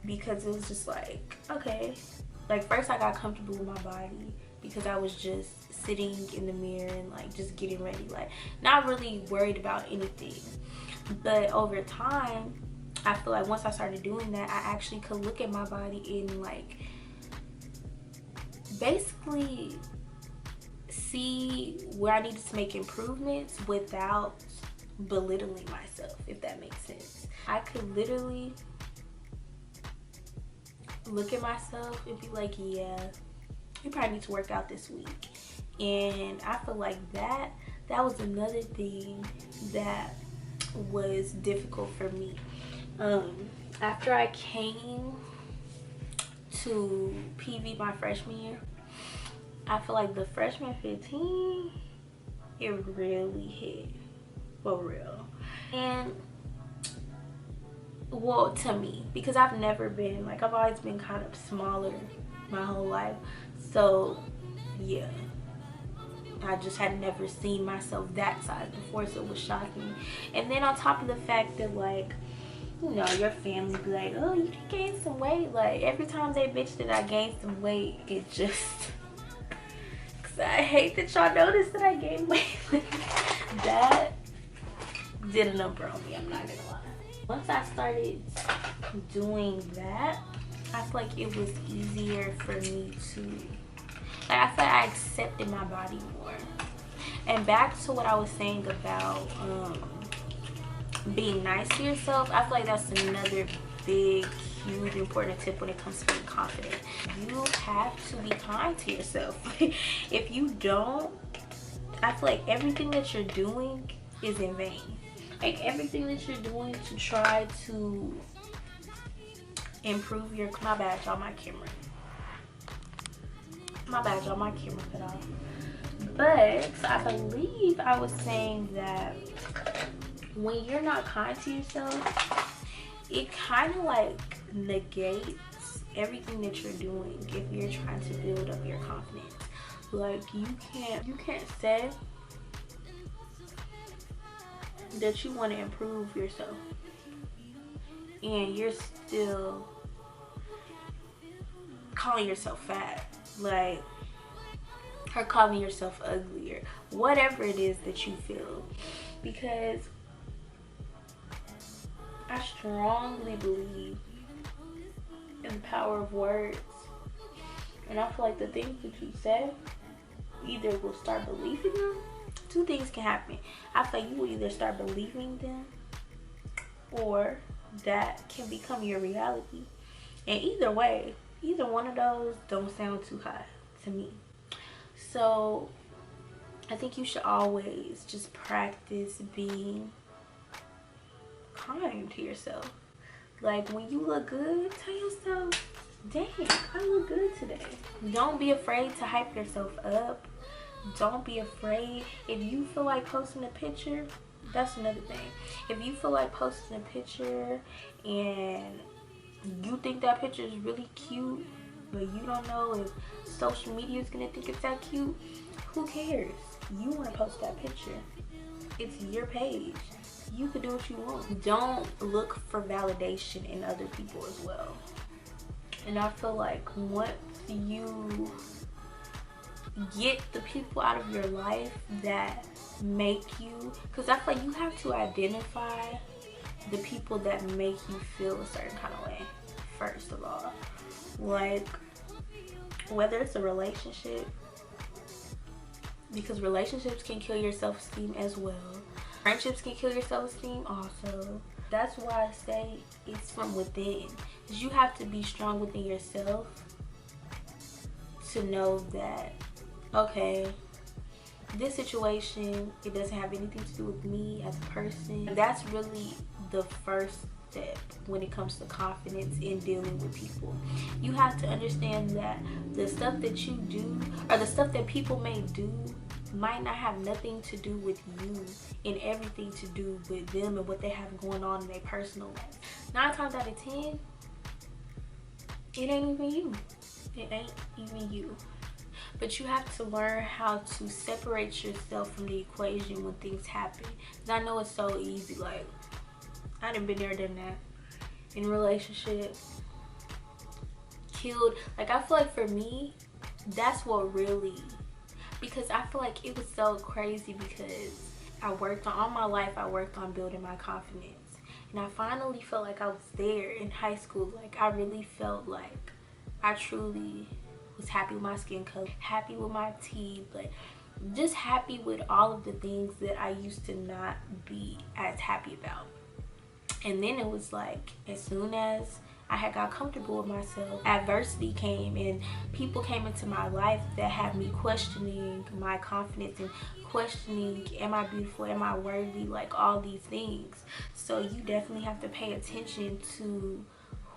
because it was just like, okay. Like first I got comfortable with my body because I was just sitting in the mirror and like just getting ready, like not really worried about anything. But over time, I feel like once I started doing that, I actually could look at my body and like basically see where I needed to make improvements without belittling myself, if that makes sense. I could literally look at myself and be like, yeah, you probably need to work out this week. And I feel like that was another thing that was difficult for me. After I came to PV my freshman year, I feel like the freshman 15, it really hit for real. And well, to me, because I've never been, like I've always been kind of smaller my whole life, so yeah, I just had never seen myself that size before, so it was shocking. And then on top of the fact that, like, you know, your family be like, oh, you can gain some weight. Like every time they bitch that I gained some weight, it just, cause I hate that y'all notice that I gained weight. That did a number on me, I'm not gonna lie. Once I started doing that, I feel like it was easier for me to, like I feel like I accepted my body more. And back to what I was saying about being nice to yourself, I feel like that's another big, huge, important tip when it comes to being confident. You have to be kind to yourself. If you don't, I feel like everything that you're doing is in vain. Like everything that you're doing to try to improve your, my bad y'all, my camera cut off. But I believe I was saying that when you're not kind to yourself, it kind of like negates everything that you're doing if you're trying to build up your confidence. Like you can't say that you want to improve yourself and you're still calling yourself fat, like, or calling yourself ugly, or whatever it is that you feel. Because I strongly believe in the power of words, and I feel like the things that you say, either will start believing them. Two things can happen. I feel like you will either start believing them, or that can become your reality. And either way, either one of those don't sound too high to me. So I think you should always just practice being kind to yourself. Like when you look good, tell yourself, dang, I look good today. Don't be afraid to hype yourself up. Don't be afraid. If you feel like posting a picture, that's another thing. If you feel like posting a picture and you think that picture is really cute, but you don't know if social media is gonna think it's that cute, who cares? You want to post that picture. It's your page. You can do what you want. Don't look for validation in other people as well. And I feel like once you get the people out of your life that make you, because I feel like you have to identify the people that make you feel a certain kind of way first of all. Like whether it's a relationship, because relationships can kill your self-esteem as well. Friendships can kill your self-esteem also. That's why I say it's from within. Because you have to be strong within yourself to know that, okay, this situation, it doesn't have anything to do with me as a person. That's really the first step when it comes to confidence in dealing with people. You have to understand that the stuff that you do, or the stuff that people may do, might not have nothing to do with you and everything to do with them and what they have going on in their personal life. 9 times out of 10, it ain't even you. It ain't even you. But you have to learn how to separate yourself from the equation when things happen. And I know it's so easy. Like, I done been there, done that. In relationships, killed. Like, I feel like for me, that's what really, because I feel like it was so crazy because I worked on, all my life I worked on building my confidence. And I finally felt like I was there in high school. Like, I really felt like I truly was happy with my skin color, happy with my teeth, like just happy with all of the things that I used to not be as happy about. And then it was like, as soon as I had got comfortable with myself, adversity came and people came into my life that had me questioning my confidence and questioning, am I beautiful, am I worthy, like all these things. So you definitely have to pay attention to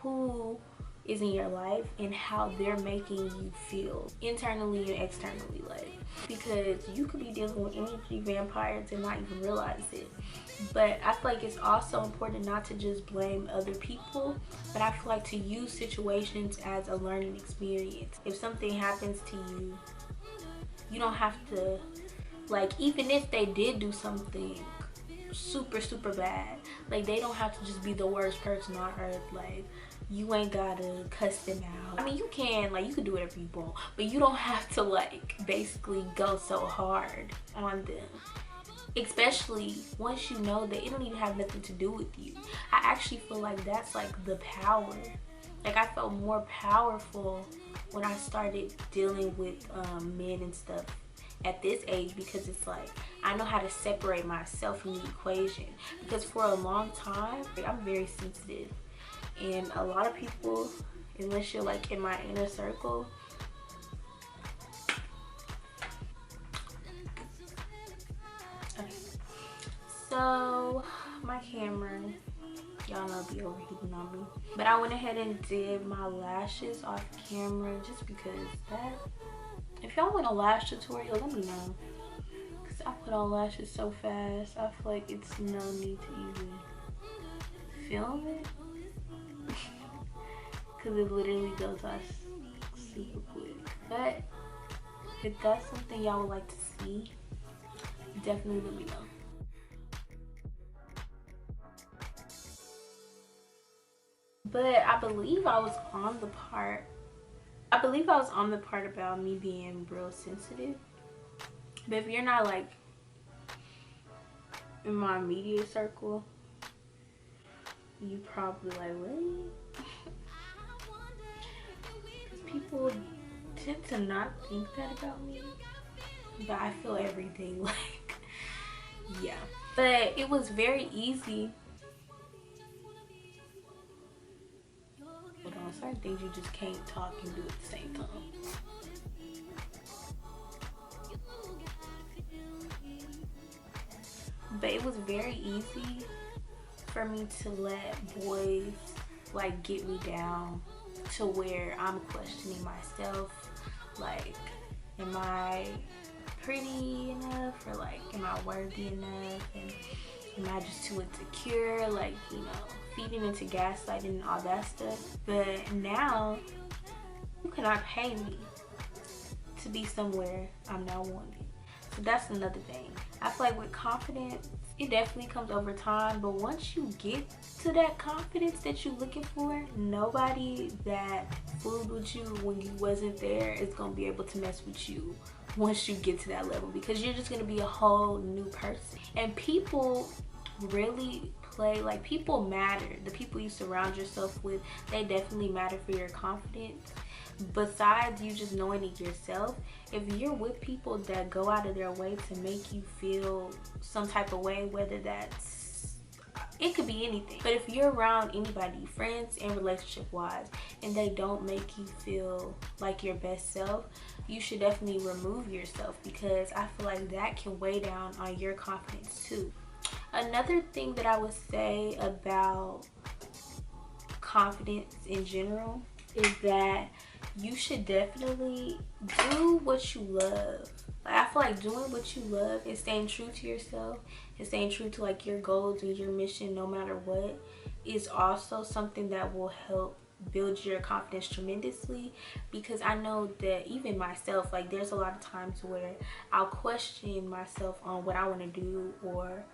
who is in your life and how they're making you feel internally and externally, like, because you could be dealing with energy vampires and not even realize it. But I feel like it's also important not to just blame other people, but I feel like to use situations as a learning experience. If something happens to you, you don't have to, like, even if they did do something super bad, like, they don't have to just be the worst person on earth. Like, you ain't gotta cuss them out. I mean, you can, like, you can do whatever you want, but you don't have to, like, basically go so hard on them. Especially once you know that it don't even have nothing to do with you. I actually feel like that's like the power. Like, I felt more powerful when I started dealing with men and stuff at this age, because it's like I know how to separate myself from the equation. Because for a long time, I'm very sensitive, and a lot of people, unless you're like in my inner circle, okay. So my camera, y'all know, be overheating on me, but I went ahead and did my lashes off camera just because that. If y'all want a lash tutorial, let me know, because I put on lashes so fast. I feel like it's no need to even film it because it literally goes off super quick. But if that's something y'all would like to see, definitely let me know. But I believe I was on the part about me being real sensitive. But if you're not like in my immediate circle, you probably like, what? Because people tend to not think that about me, but I feel everything, like, yeah. But it was very easy. Hold on, certain things you just can't talk and do at the same time. But it was very easy for me to let boys like get me down to where I'm questioning myself, like, am I pretty enough, or like, am I worthy enough, and am I just too insecure, like, you know, feeding into gaslighting and all that stuff. But now you cannot pay me to be somewhere I'm not wanted. So that's another thing. I feel like with confidence, it definitely comes over time, but once you get to that confidence that you're looking for, nobody that fooled with you when you wasn't there is gonna be able to mess with you once you get to that level, because you're just gonna be a whole new person. And people really play, like, people matter. The people you surround yourself with, they definitely matter for your confidence. Besides you just knowing it yourself, if you're with people that go out of their way to make you feel some type of way, whether that's, it could be anything, but if you're around anybody, friends and relationship wise, and they don't make you feel like your best self, you should definitely remove yourself, because I feel like that can weigh down on your confidence too. Another thing that I would say about confidence in general is that you should definitely do what you love. Like, I feel like doing what you love and staying true to yourself and staying true to like your goals and your mission, no matter what, is also something that will help build your confidence tremendously. Because I know that even myself, like, there's a lot of times where I'll question myself on what I want to do, or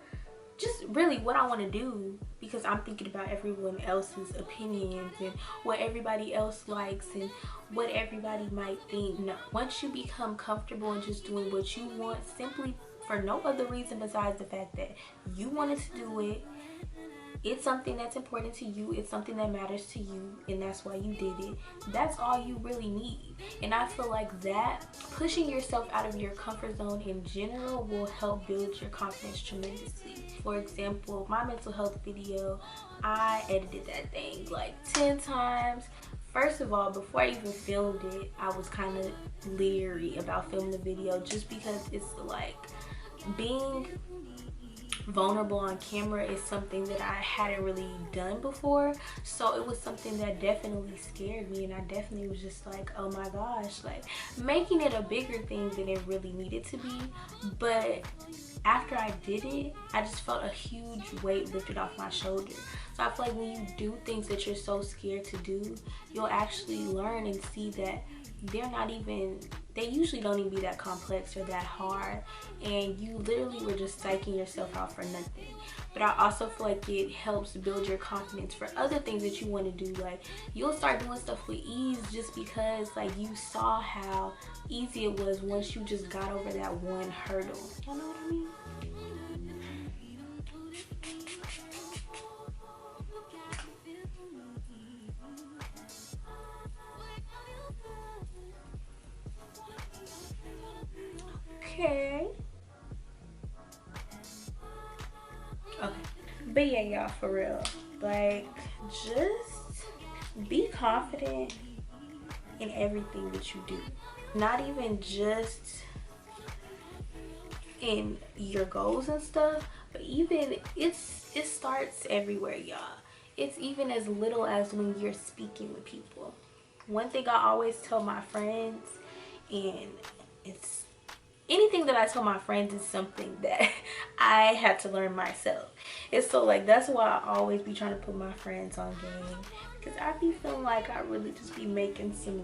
just really what I want to do, because I'm thinking about everyone else's opinions and what everybody else likes and what everybody might think. No, once you become comfortable in just doing what you want, simply for no other reason besides the fact that you wanted to do it, it's something that's important to you, it's something that matters to you, and that's why you did it. That's all you really need. And I feel like that, pushing yourself out of your comfort zone in general, will help build your confidence tremendously. For example, my mental health video, I edited that thing like 10 times. First of all, before I even filmed it, I was kind of leery about filming the video, just because it's like, being vulnerable on camera is something that I hadn't really done before. So it was something that definitely scared me, and I definitely was just like, oh my gosh, like making it a bigger thing than it really needed to be. But after I did it, I just felt a huge weight lifted off my shoulders. So I feel like when you do things that you're so scared to do, you'll actually learn and see that they usually don't even be that complex or that hard, and you literally were just psyching yourself out for nothing. But I also feel like it helps build your confidence for other things that you want to do. Like, you'll start doing stuff with ease just because like you saw how easy it was once you just got over that one hurdle. You know what I mean? Okay. But yeah, y'all, for real, like, just be confident in everything that you do. Not even just in your goals and stuff, but even it starts everywhere, y'all. It's even as little as when you're speaking with people. One thing I always tell my friends, and it's anything that I tell my friends is something that I had to learn myself. It's so like, that's why I always be trying to put my friends on game, because I be feeling like I really just be making some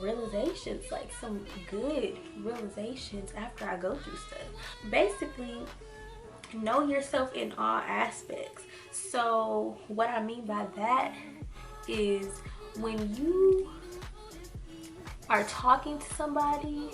realizations, like some good realizations after I go through stuff. Basically, know yourself in all aspects. So what I mean by that is, when you are talking to somebody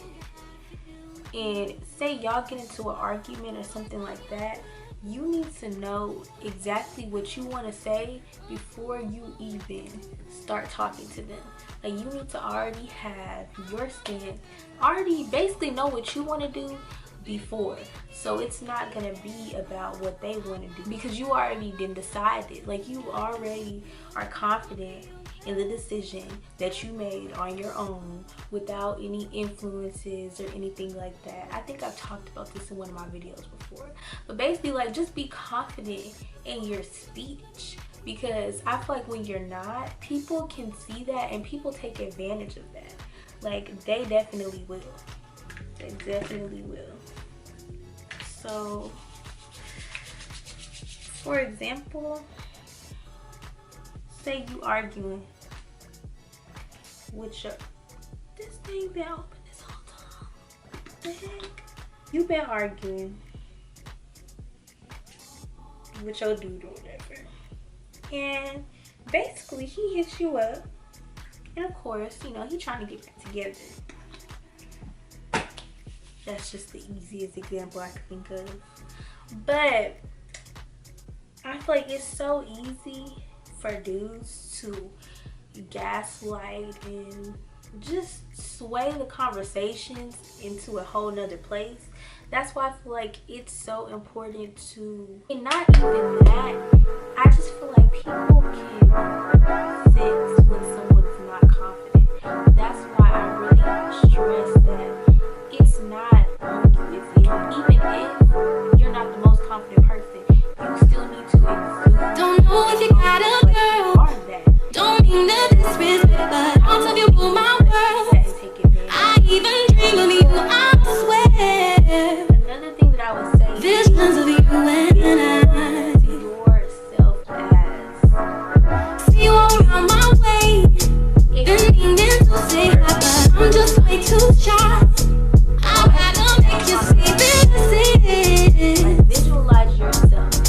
and say y'all get into an argument or something like that, you need to know exactly what you want to say before you even start talking to them. Like, you need to already have your stance, already basically know what you want to do before. So it's not gonna be about what they want to do, because you already done decided. Like, you already are confident in the decision that you made on your own without any influences or anything like that. I think I've talked about this in one of my videos before. But basically, like, just be confident in your speech, because I feel like when you're not, people can see that and people take advantage of that. Like, they definitely will. They definitely will. So, for example, say you arguing with your, this thing been open this whole time. What the heck? You been arguing with your dude or whatever, and basically he hits you up, and of course, you know, he trying to get back together. That's just the easiest example I could think of. But I feel like it's so easy for dudes to gaslight and just sway the conversations into a whole nother place. That's why I feel like it's so important to, and not even that, I just feel like people can sense when someone's not confident. That's why I really stress that it's not on you. Even if you're not the most confident person, you still need to exude. Don't know if you got a girl. Don't mean to disrespect, but I'll tell you for my world. I even dream of you, I swear. Another thing that I would say, visions of you and I. Yourself as, see you all around my way. Been meaning to say hi, but I'm just way too shy. I'll have to make you see this. like, visualize yourself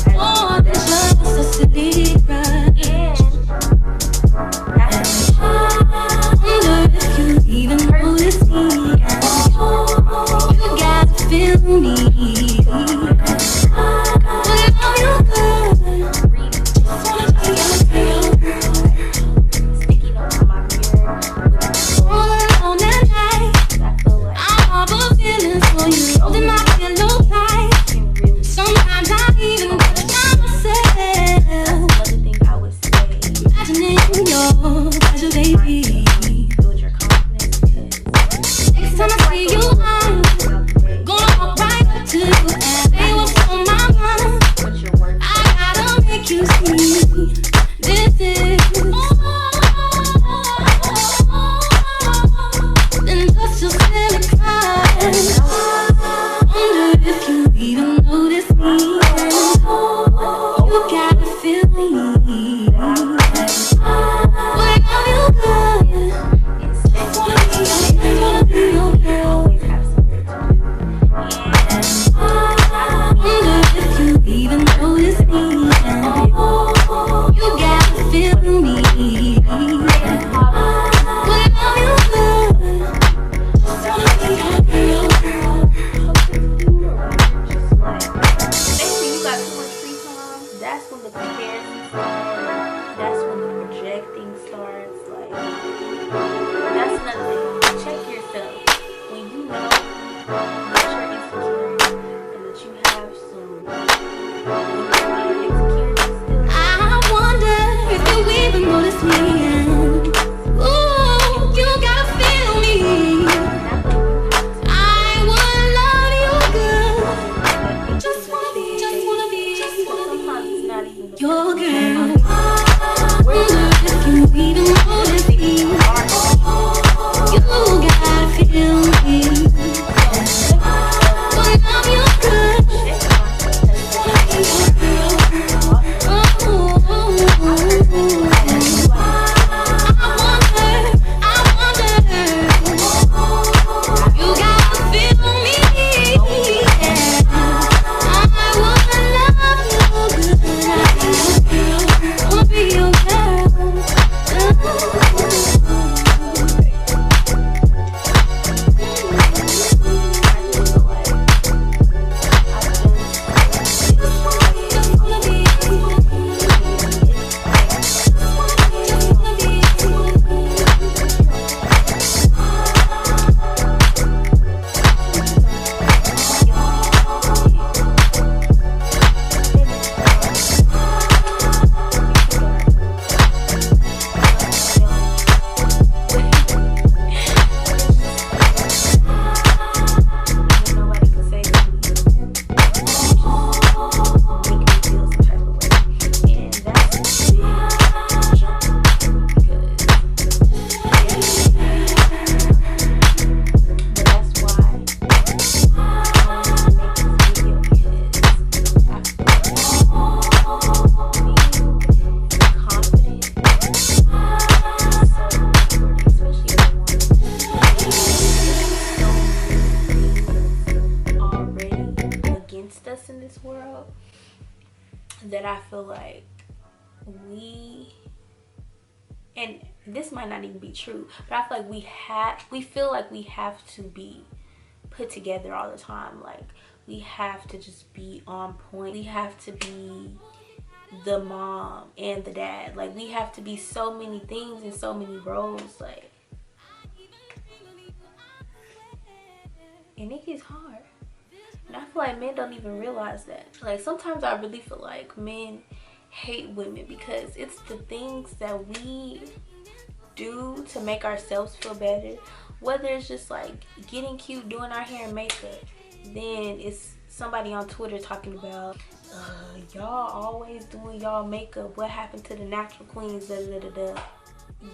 parts in this world that I feel like and this might not even be true, but I feel like we feel like we have to be put together all the time. Like, we have to just be on point. We have to be the mom and the dad. Like, we have to be so many things and so many roles. Like, and it gets hard. And I feel like men don't even realize that. Like, sometimes I really feel like men hate women because it's the things that we do to make ourselves feel better. Whether it's just like getting cute, doing our hair and makeup, then it's somebody on Twitter talking about y'all always doing y'all makeup, what happened to the natural queens, da da da da.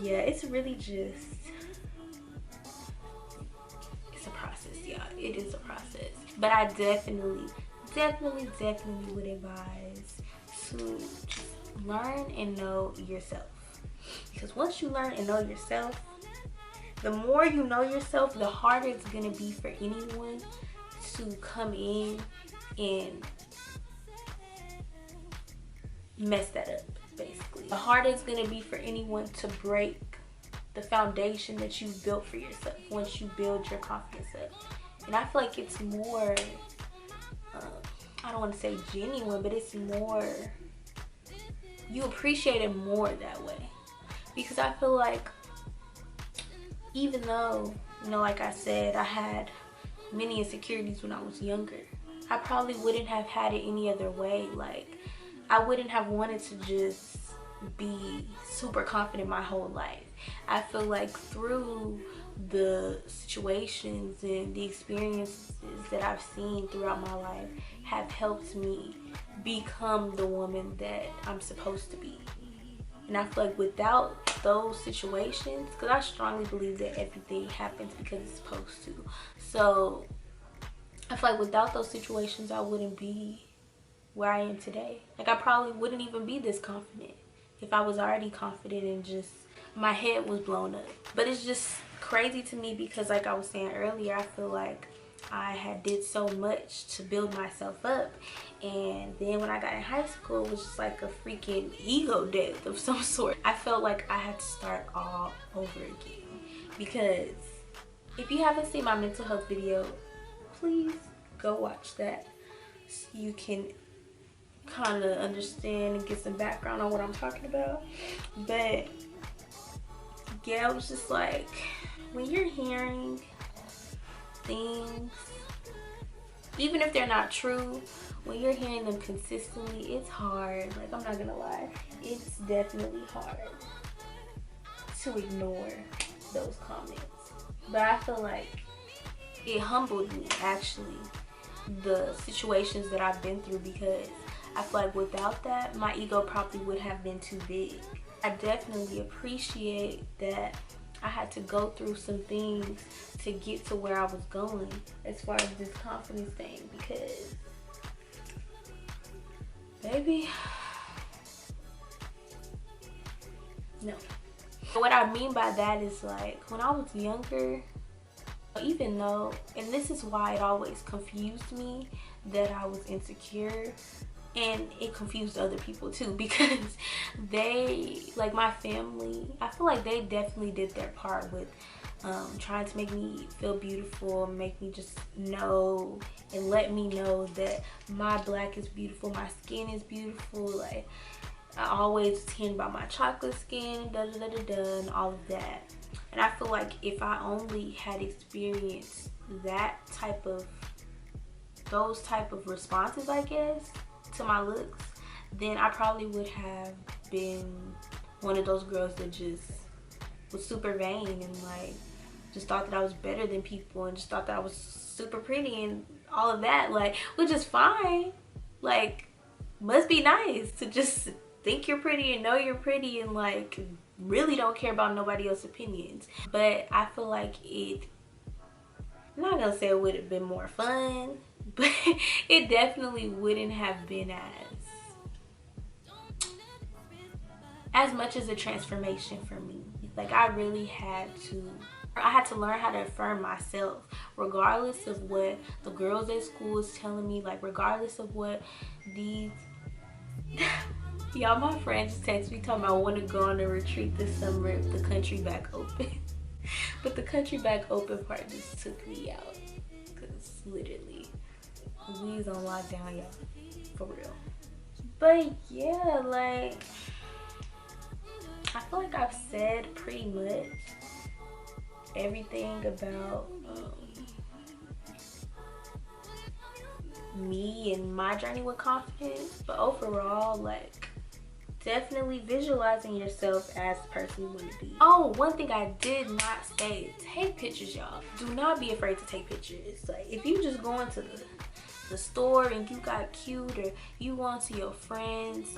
Yeah, it's really just, it's a process, y'all. It is a process. But I definitely would advise to just learn and know yourself. Because once you learn and know yourself, the more you know yourself, the harder it's gonna be for anyone to come in and mess that up, basically. The harder it's gonna be for anyone to break the foundation that you've built for yourself once you build your confidence up. And I feel like it's more, I don't want to say genuine, but it's more, you appreciate it more that way. Because I feel like, even though, you know, like I said, I had many insecurities when I was younger, I probably wouldn't have had it any other way. Like, I wouldn't have wanted to just be super confident my whole life. I feel like through the situations and the experiences that I've seen throughout my life have helped me become the woman that I'm supposed to be. And I feel like without those situations, because I strongly believe that everything happens because it's supposed to. So I feel like without those situations, I wouldn't be where I am today. Like, I probably wouldn't even be this confident if I was already confident and just my head was blown up. But it's just crazy to me because, like I was saying earlier, I feel like I had did so much to build myself up, and then when I got in high school, it was just like a freaking ego death of some sort. I felt like I had to start all over again. Because if you haven't seen my mental health video, please go watch that so you can kind of understand and get some background on what I'm talking about. But yeah, it was just like, when you're hearing things, even if they're not true, when you're hearing them consistently, it's hard. Like, I'm not gonna lie, it's definitely hard to ignore those comments. But I feel like it humbled me, actually, the situations that I've been through, because I feel like without that, my ego probably would have been too big. I definitely appreciate that I had to go through some things to get to where I was going as far as this confidence thing, because, baby, no. What I mean by that is, like, when I was younger, even though, and this is why it always confused me that I was insecure, and it confused other people too, because they, like my family, I feel like they definitely did their part with trying to make me feel beautiful, make me just know and let me know that my black is beautiful, my skin is beautiful. Like, I always was hearing about my chocolate skin, da da da da da, and all of that. And I feel like if I only had experienced those type of responses, I guess, to my looks, then I probably would have been one of those girls that just was super vain and like just thought that I was better than people and just thought that I was super pretty and all of that, like, which is fine. Like, must be nice to just think you're pretty and know you're pretty and like really don't care about nobody else's opinions. But I feel like I'm not gonna say it would have been more fun, but it definitely wouldn't have been as much as a transformation for me. Like, I really had to I had to learn how to affirm myself, regardless of what the girls at school is telling me, like regardless of what these y'all, my friend just texted me talking about I want to go on a retreat this summer if the country back open. But the country back open part just took me out, because literally we was on lockdown, y'all, for real. But yeah, like I feel like I've said pretty much everything about me and my journey with confidence. But overall, like, definitely visualizing yourself as the person you want to be. Oh, one thing I did not say, take pictures, y'all. Do not be afraid to take pictures. Like, if you just go into the store and you got cute, or you going to your friend's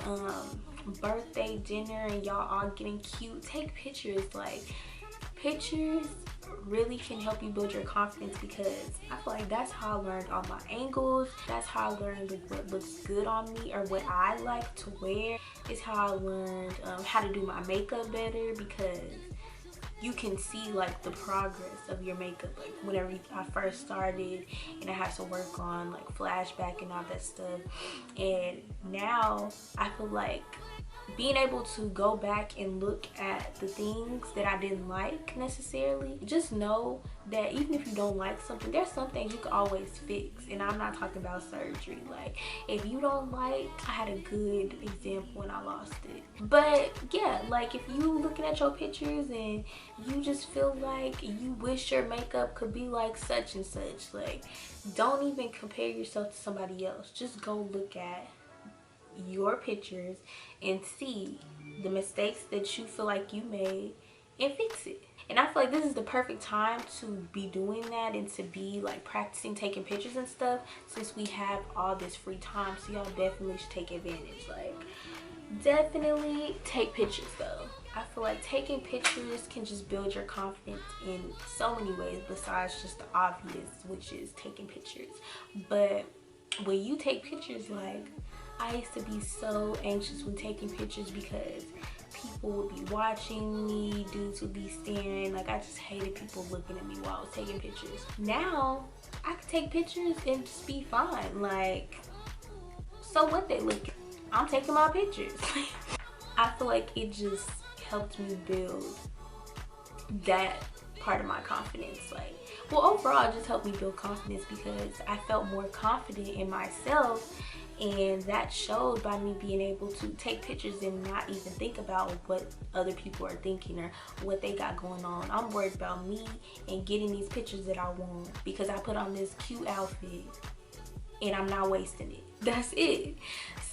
birthday dinner and y'all all getting cute, take pictures. Like, pictures really can help you build your confidence, because I feel like that's how I learned all my angles. That's how I learned what looks good on me or what I like to wear. It's how I learned how to do my makeup better, because you can see like the progress of your makeup. Like whenever I first started and I had to work on like flashback and all that stuff, and now I feel like being able to go back and look at the things that I didn't like necessarily, just know that even if you don't like something, there's some things you can always fix. And I'm not talking about surgery. Like, if you don't like, I had a good example when I lost it. But yeah, like if you looking at your pictures and you just feel like you wish your makeup could be like such and such, like, don't even compare yourself to somebody else. Just go look at your pictures and see the mistakes that you feel like you made and fix it. And I feel like this is the perfect time to be doing that and to be like practicing taking pictures and stuff, since we have all this free time. So y'all definitely should take advantage. Like, definitely take pictures though. I feel like taking pictures can just build your confidence in so many ways besides just the obvious, which is taking pictures. But when you take pictures, like, I used to be so anxious when taking pictures because people would be watching me, dudes would be staring. Like, I just hated people looking at me while I was taking pictures. Now, I can take pictures and just be fine. Like, so what they look at? I'm taking my pictures. I feel like it just helped me build that part of my confidence. Like, well, overall, it just helped me build confidence because I felt more confident in myself. And that showed by me being able to take pictures and not even think about what other people are thinking or what they got going on. I'm worried about me and getting these pictures that I want because I put on this cute outfit and I'm not wasting it. That's it.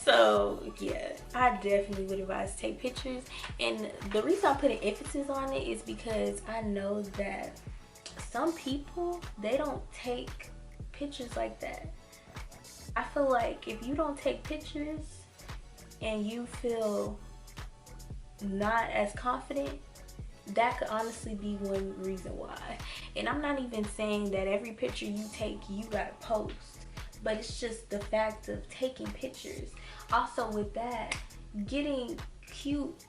So yeah, I definitely would advise to take pictures. And the reason I put an emphasis on it is because I know that some people, they don't take pictures like that. I feel like if you don't take pictures and you feel not as confident, that could honestly be one reason why. And I'm not even saying that every picture you take, you gotta post, but it's just the fact of taking pictures. Also with that, getting cute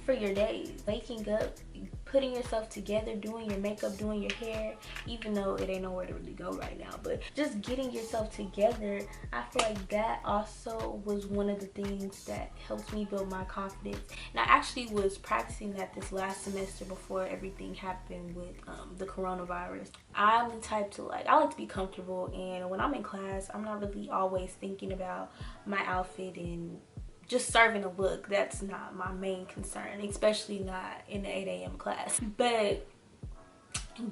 for your days, waking up, putting yourself together, doing your makeup, doing your hair, even though it ain't nowhere to really go right now, but just getting yourself together, I feel like that also was one of the things that helped me build my confidence. And I actually was practicing that this last semester before everything happened with the coronavirus. I'm the type to like, I like to be comfortable, and when I'm in class, I'm not really always thinking about my outfit and just serving a look. That's not my main concern, especially not in the 8 a.m. class. But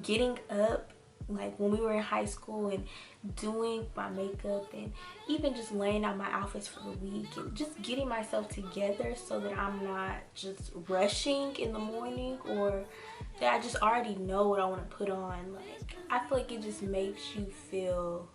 getting up, like when we were in high school, and doing my makeup and even just laying out my outfits for the week and just getting myself together so that I'm not just rushing in the morning, or that I just already know what I want to put on. Like, I feel like it just makes you feel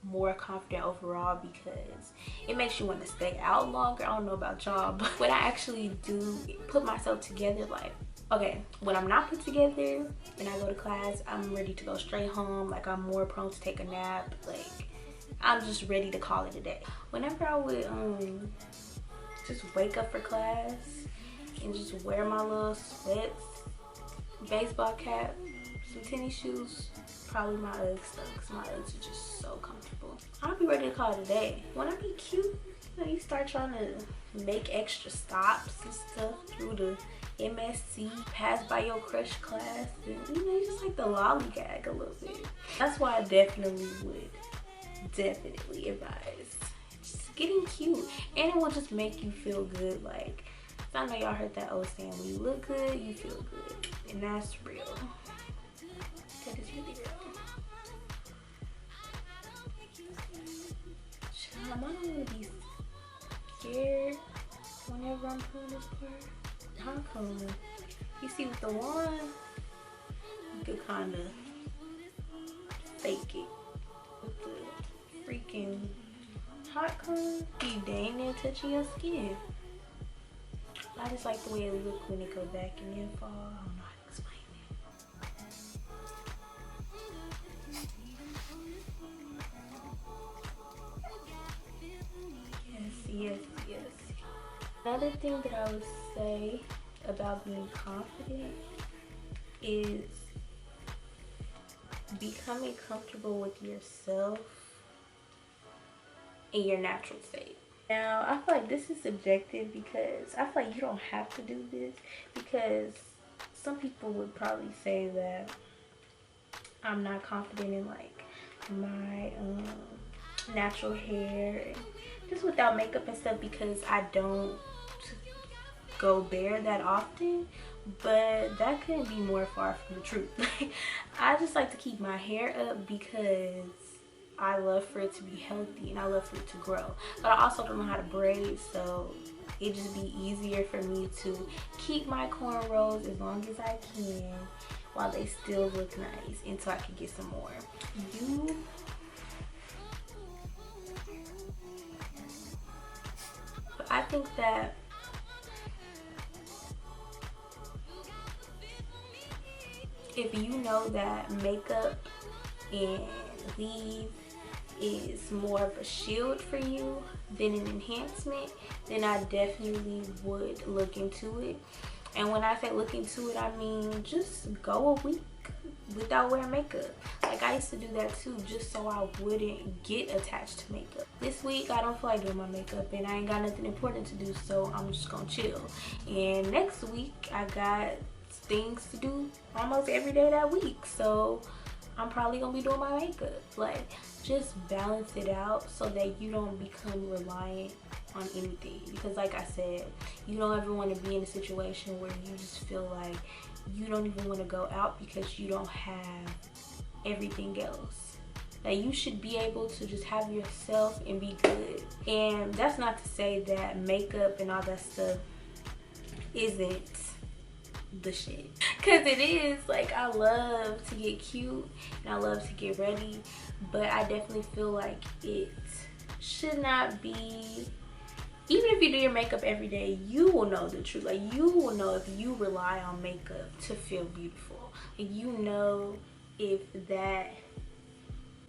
more confident overall because it makes you want to stay out longer. I don't know about y'all, but when I actually do put myself together, like, okay, when I'm not put together and I go to class, I'm ready to go straight home. Like, I'm more prone to take a nap. Like, I'm just ready to call it a day. Whenever I would just wake up for class and just wear my little sweats, baseball cap, The tennis shoes, probably my Uggs though, because my Uggs are just so comfortable. I'll be ready to call it a day. When I be cute, you know, you start trying to make extra stops and stuff through the MSC, pass by your crush class, and you know, you just like the lollygag a little bit. That's why I definitely would advise just getting cute, and it will just make you feel good. Like, I know y'all heard that old saying, when you look good, you feel good, and that's real. That is really real. Child, I don't want to be scared whenever I'm pulling this part. How come? You see, with the wand, you could kind of fake it. With the freaking hot comb, you dang near touching your skin. I just like the way it look when it go back and then fall. I don't know how to explain it. Yes. Another thing that I would say about being confident is becoming comfortable with yourself in your natural state. Now, I feel like this is subjective because I feel like you don't have to do this, because some people would probably say that I'm not confident in like my natural hair and just without makeup and stuff because I don't go bare that often, but that couldn't be more far from the truth. I just like to keep my hair up because I love for it to be healthy and I love for it to grow, but I also don't know how to braid, so it just be easier for me to keep my cornrows as long as I can while they still look nice until I can get some more. But I think that if you know that makeup and weave is more of a shield for you than an enhancement, then I definitely would look into it. And when I say look into it, I mean just go a week without wearing makeup. Like, I used to do that too, just so I wouldn't get attached to makeup. This week I don't feel like doing my makeup and I ain't got nothing important to do, so I'm just gonna chill. And next week I got things to do almost every day that week, so I'm probably gonna be doing my makeup. Like, just balance it out so that you don't become reliant on anything, because like I said, you don't ever want to be in a situation where you just feel like you don't even want to go out because you don't have everything else. Like, you should be able to just have yourself and be good. And that's not to say that makeup and all that stuff isn't the shit, because it is. Like, I love to get cute and I love to get ready, but I definitely feel like it should not be, even if you do your makeup every day, you will know the truth. Like, you will know if you rely on makeup to feel beautiful. Like, you know if that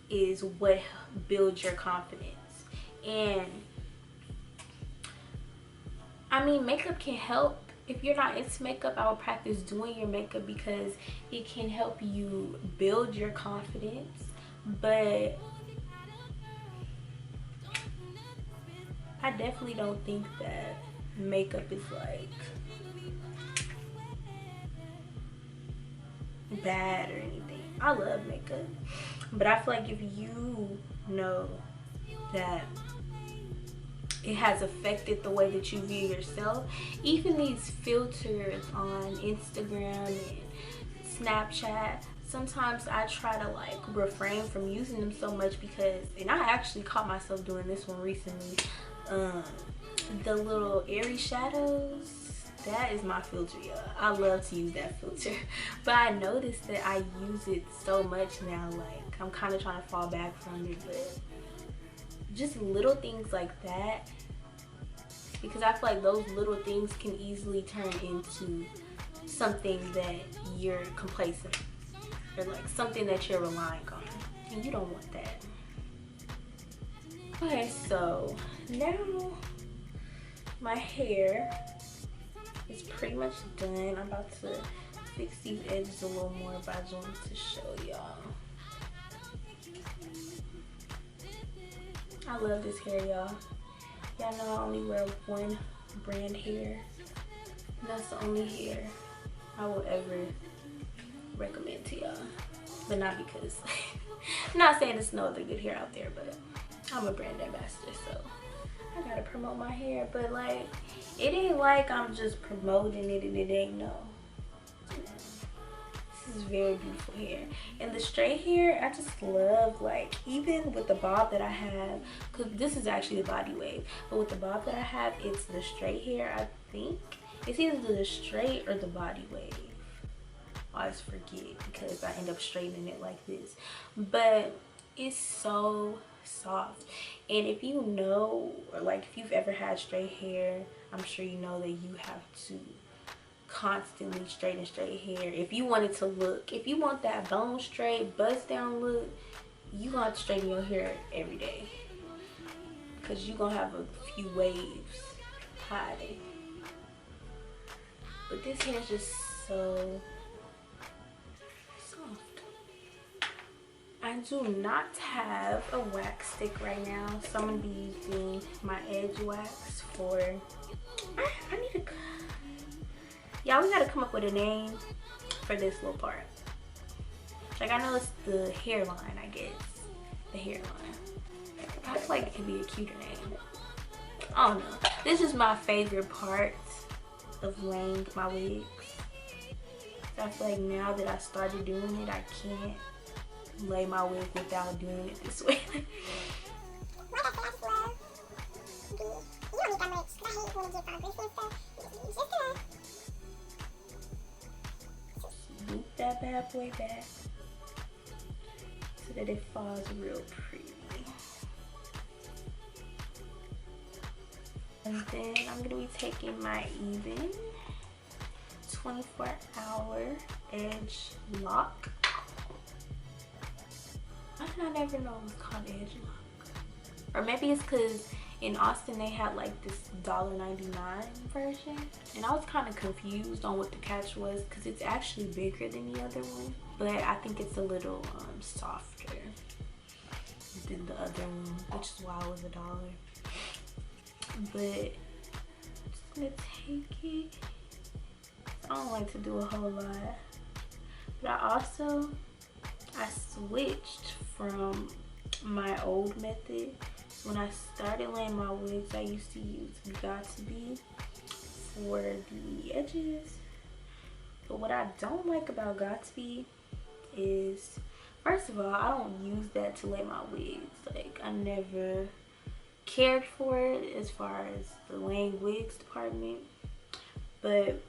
is what builds your confidence. And I mean, makeup can help. If you're not into makeup, I would practice doing your makeup because it can help you build your confidence. But I definitely don't think that makeup is like bad or anything. I love makeup, but I feel like if you know that it has affected the way that you view yourself, even these filters on Instagram and Snapchat, sometimes I try to like refrain from using them so much because, and I actually caught myself doing this one recently, the little airy shadows, that is my filter, y'all. I love to use that filter, but I noticed that I use it so much now, like I'm kind of trying to fall back from it. But just little things like that, because I feel like those little things can easily turn into something that you're complacent, or like something that you're relying on, and you don't want that. Okay, so now my hair is pretty much done. I'm about to fix these edges a little more by zooming to show y'all. I love this hair, y'all. Y'all know I only wear one brand hair. And that's the only hair I will ever recommend to y'all. But not because, I'm not saying there's no other good hair out there, but I'm a brand ambassador, so I gotta promote my hair. But like, it ain't like I'm just promoting it and it ain't no. This is very beautiful hair. And the straight hair, I just love, like, even with the bob that I have, because this is actually the body wave, but with the bob that I have, it's the straight hair, I think. It's either the straight or the body wave. I always forget because I end up straightening it like this. But it's so soft. And if you know, or like if you've ever had straight hair, I'm sure you know that you have to constantly straighten straight hair. If you want it to look, if you want that bone straight, bust down look, you gonna have to straighten your hair every day. Because you gonna have a few waves hiding. But this hair is just so soft. I do not have a wax stick right now, so I'm gonna be using my edge wax for, I need to, y'all, we gotta come up with a name for this little part. Like, I know it's the hairline, I guess. The hairline. I feel like it could be a cuter name. I don't know. This is my favorite part of laying my wigs. So I feel like now that I started doing it, I can't lay my wig without doing it this way. Swoop that bad boy back so that it falls real pretty. And then I'm gonna be taking my even 24-hour edge lock. Why did I never know it was called edge lock? Or maybe it's because in Austin they had like this $1.99 version, and I was kind of confused on what the catch was because it's actually bigger than the other one, but I think it's a little softer than the other one, which is why it was $1. But I'm just gonna take it. I don't like to do a whole lot, but I switched from my old method. When I started laying my wigs, I used to use GRWM for the edges. But what I don't like about GRWM is, first of all, I don't use that to lay my wigs. Like, I never cared for it as far as the laying wigs department. But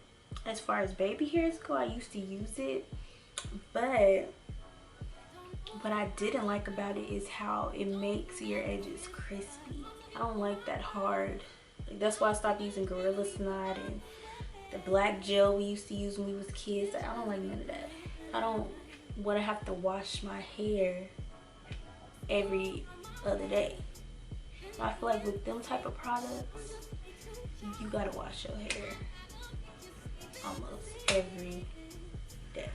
as far as baby hairs go, I used to use it. But what I didn't like about it is how it makes your edges crispy. I don't like that hard. Like, that's why I stopped using Gorilla Snot and the black gel we used to use when we was kids. I don't like none of that. I don't want to have to wash my hair every other day. I feel like with them type of products, you gotta wash your hair almost every day.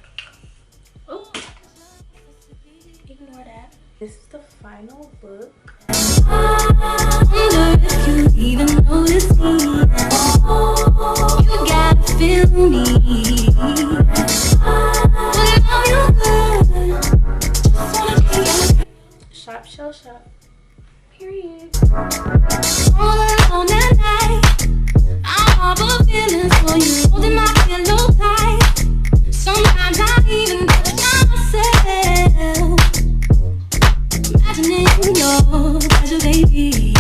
Oh, ignore that. This is the final look. Wonder if you even notice me. You gotta feel me. When you're good. Shop, shell, shop. Period. All alone at night, I harbor feelings for you, holding my pillow tight. Sometimes I even touch myself, imagining your pleasure, baby.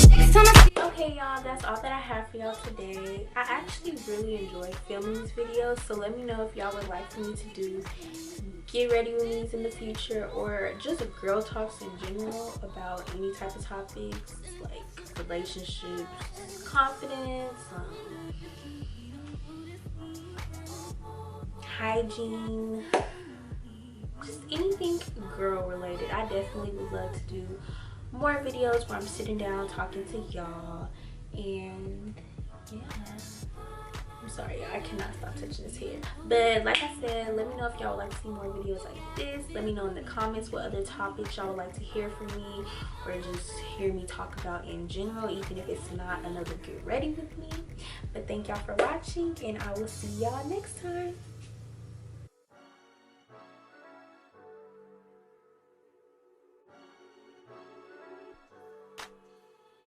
Next time I see. Okay, y'all, that's all that I have for y'all today. I actually really enjoyed filming this video, so let me know if y'all would like for me to do get ready with me's in the future, or just girl talks in general about any type of topics like relationships, confidence, hygiene, just anything girl related. I definitely would love to do more videos where I'm sitting down talking to y'all. And yeah, I'm so sorry, I cannot stop touching his hair. But like I said, let me know if y'all would like to see more videos like this. Let me know in the comments what other topics y'all would like to hear from me, or just hear me talk about in general, even if it's not another get ready with me. But thank y'all for watching, and I will see y'all next time.